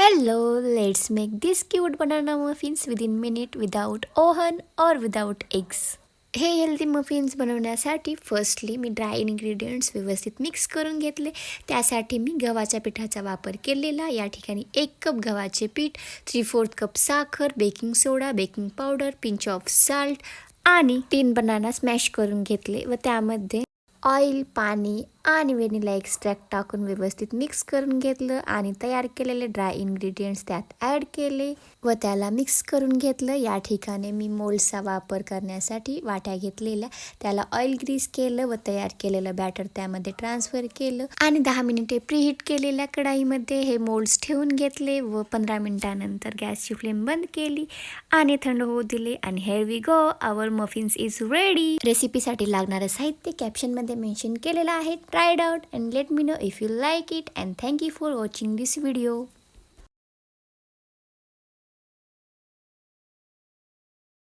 Hello, let's make this cute banana muffins within minute without oven or without eggs. हे healthy muffins बनवण्यासाठी firstly मी dry ingredients व्यवस्थित mix करून घेतले. त्यासाठी मी गव्हाच्या पिठाचा वापर केलेला. या ठिकाणी 1 कप गव्हाचे पीठ, 3/4 कप साखर, baking soda, baking powder, pinch of salt आणि 3 बनाना स्मॅश करून घेतले व त्यामध्ये ऑइल, पाणी आणि व्हॅनिला एक्स्ट्रॅक्ट टाकून व्यवस्थित मिक्स करून घेतलं आणि तयार केलेले ड्राय इन्ग्रेडियंट्स त्यात ॲड केले व त्याला मिक्स करून घेतलं. या ठिकाणी मी मोल्डचा वापर करण्यासाठी वाट्या घेतलेल्या, त्याला ऑइल ग्रीस केलं व तयार केलेलं बॅटर त्यामध्ये ट्रान्सफर केलं आणि 10 मिनिटे प्रीहीट केलेल्या कढाईमध्ये हे मोल्ड्स ठेवून घेतले व 15 मिनिटानंतर गॅसची फ्लेम बंद केली आणि थंड होऊ दिले. आणि here we go, our muffins is ready. रेसिपीसाठी लागणारं साहित्य कॅप्शनमध्ये मेन्शन केलेलं आहे. Try it out and let me know if you like it, and thank you for watching this video.